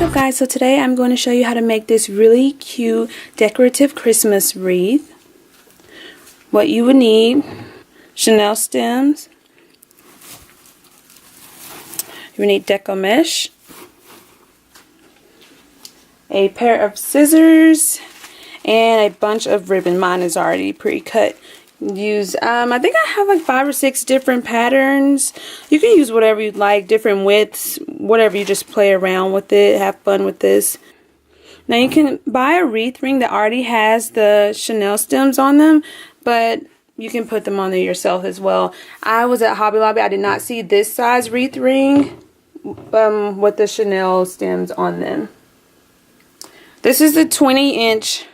What's up guys, so today I'm going to show you how to make this really cute decorative Christmas wreath. What you would need: Chanel stems, you would need Deco mesh, a pair of scissors, and a bunch of ribbon. Mine is already pre-cut. Use I think I have like 5 or 6 different patterns. You can use whatever you'd like, different widths, whatever. You just play around with it, have fun with this. Now you can buy a wreath ring that already has the Chanel stems on them, but you can put them on there yourself as well. I was at Hobby Lobby. I did not see this size wreath ring with the Chanel stems on them. This is the 20-inch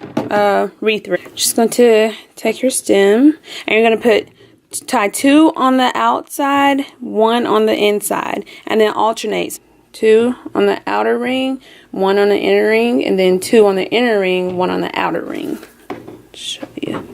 wreath ring. Just going to take your stem and you're going to tie 2 on the outside, 1 on the inside, and then alternate. 2 on the outer ring, 1 on the inner ring, and then 2 on the inner ring, 1 on the outer ring. Show you.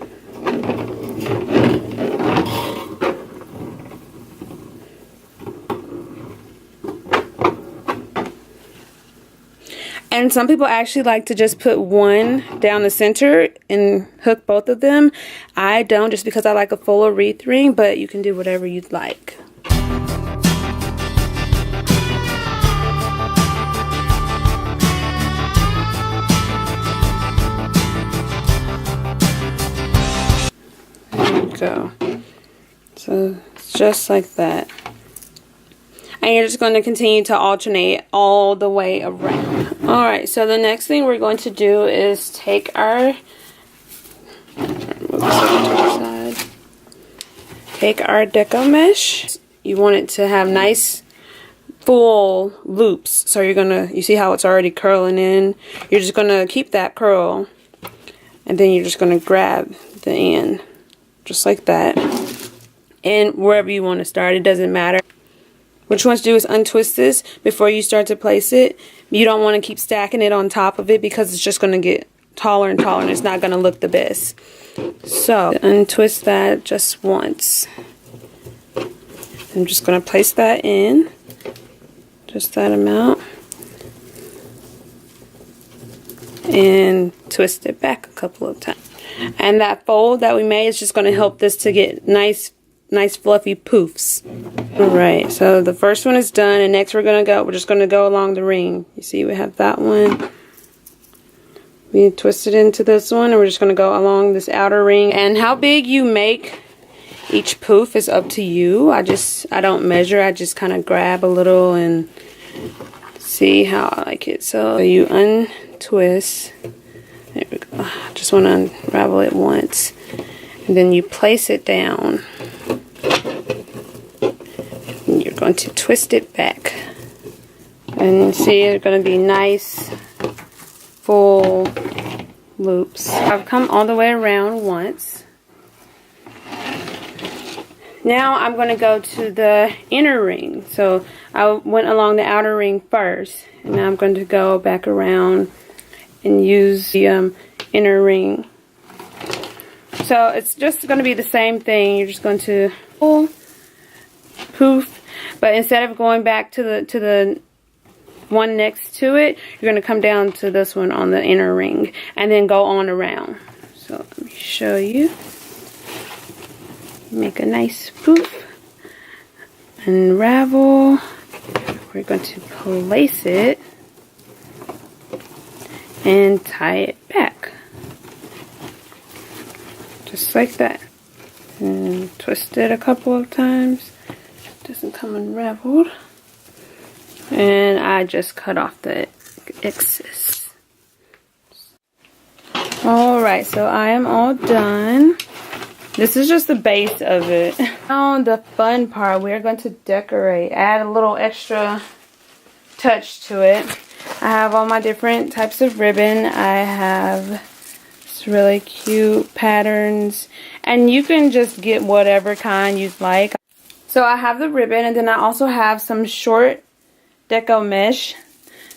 And some people actually like to just put 1 down the center and hook both of them. I don't, just because I like a fuller wreath ring, but you can do whatever you'd like. There you go. So it's just like that. And you're just going to continue to alternate all the way around. Alright, so the next thing we're going to do is take our Deco mesh. You want it to have nice full loops. So you see how it's already curling in? You're just gonna keep that curl, and then you're just gonna grab the end just like that. And wherever you want to start, it doesn't matter. What you want to do is untwist this before you start to place it. You don't want to keep stacking it on top of it because it's just going to get taller and taller and it's not going to look the best. So untwist that just once. I'm just going to place that in, just that amount, and twist it back a couple of times. And that fold that we made is just going to help this to get nice fluffy poofs. Alright, so the first one is done, and next we're just gonna go along the ring. You see we have that one. We twist it into this one, and we're just gonna go along this outer ring. And how big you make each poof is up to you. I don't measure, I just kinda grab a little and see how I like it. So you untwist. There we go. Just wanna unravel it once. And then you place it down. And you're going to twist it back. And see, it's going to be nice, full loops. I've come all the way around once. Now I'm going to go to the inner ring. So I went along the outer ring first. And now I'm going to go back around and use the inner ring. So it's just going to be the same thing. You're just going to pull, poof, but instead of going back to the one next to it, you're going to come down to this one on the inner ring and then go on around. So let me show you. Make a nice poof, unravel. We're going to place it and tie it back. Just like that. And twist it a couple of times. It doesn't come unraveled. And I just cut off the excess. Alright, so I am all done. This is just the base of it. Now the fun part, we're going to decorate. Add a little extra touch to it. I have all my different types of ribbon. I have really cute patterns, and you can just get whatever kind you'd like. So I have the ribbon, and then I also have some short Deco mesh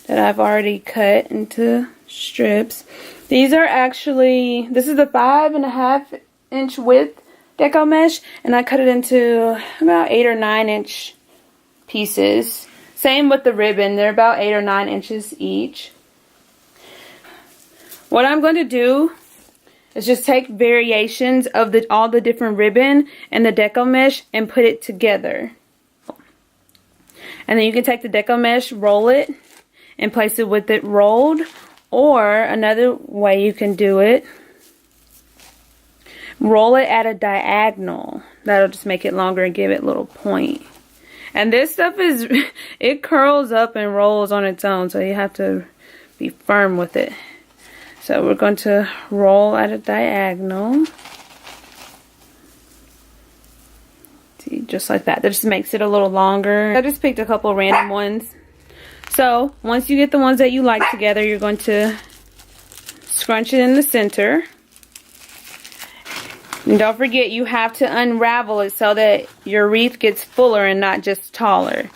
that I've already cut into strips. These are actually, this is the 5.5 inch width Deco mesh, and I cut it into about 8 or 9 inch pieces. Same with the ribbon. They're about 8 or 9 inches each. What I'm going to do is just take variations of all the different ribbon and the deco mesh and put it together. And then you can take the deco mesh, roll it, and place it with it rolled. Or another way you can do it, roll it at a diagonal. That'll just make it longer and give it a little point. And this stuff it curls up and rolls on its own, so you have to be firm with it. So we're going to roll at a diagonal. See, just like that. That just makes it a little longer. I just picked a couple random ones. So once you get the ones that you like together, you're going to scrunch it in the center. And don't forget, you have to unravel it so that your wreath gets fuller and not just taller.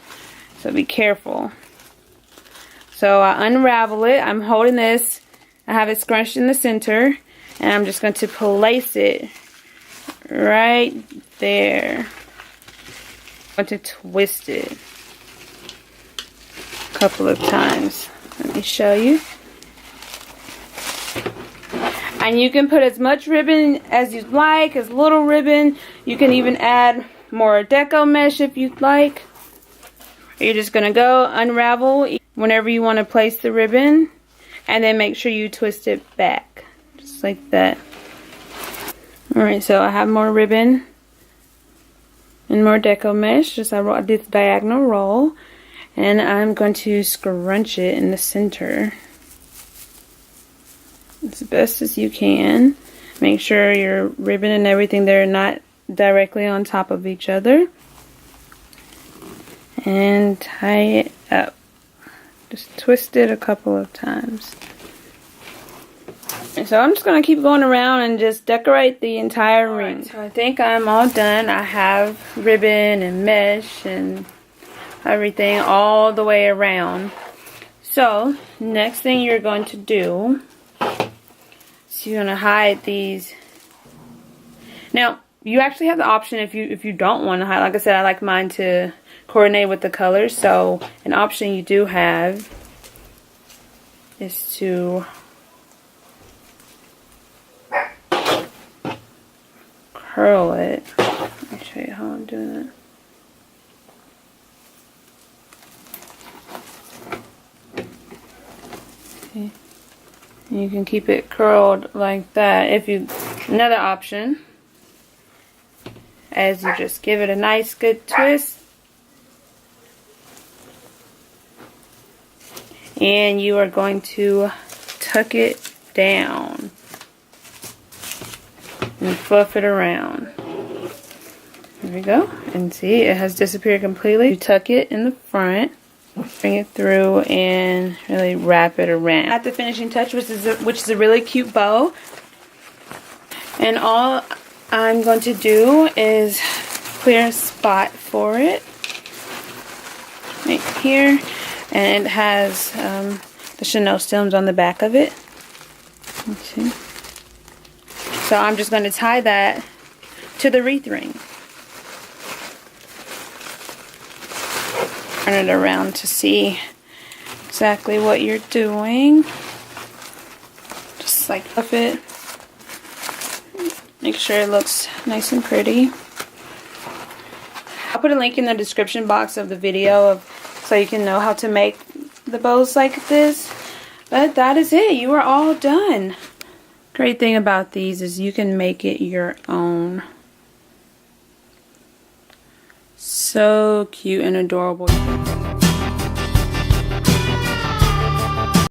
So be careful. So I unravel it. I'm holding this. I have it scrunched in the center. And I'm just going to place it right there. I'm going to twist it a couple of times. Let me show you. And you can put as much ribbon as you'd like, as little ribbon. You can even add more deco mesh if you'd like. You're just going to go unravel whenever you want to place the ribbon. And then make sure you twist it back. Just like that. Alright, so I have more ribbon and more deco mesh. Just I did the diagonal roll. And I'm going to scrunch it in the center as best as you can. Make sure your ribbon and everything there are not directly on top of each other. And tie it up. Just twist it a couple of times. And so I'm just going to keep going around and just decorate the entire ring. So I think I'm all done. I have ribbon and mesh and everything all the way around. So next thing you're going to do, so you're going to hide these. Now, you actually have the option if you don't want to hide. Like I said, I like mine to coordinate with the colors. So an option you do have is to curl it. Let me show you how I'm doing it. Okay. You can keep it curled like that. Another option, as you just give it a nice good twist, and you are going to tuck it down and fluff it around. There we go. And see, it has disappeared completely. You tuck it in the front. Bring it through and really wrap it around. At the finishing touch, which is a really cute bow. And all I'm going to do is clear a spot for it right here, and it has the chenille stems on the back of it. Let's see. So I'm just going to tie that to the wreath ring. Turn it around to see exactly what you're doing. Just like fluff it. Make sure it looks nice and pretty. I'll put a link in the description box of the video so you can know how to make the bows like this. But that is it. You are all done. Great thing about these is you can make it your own. So cute and adorable.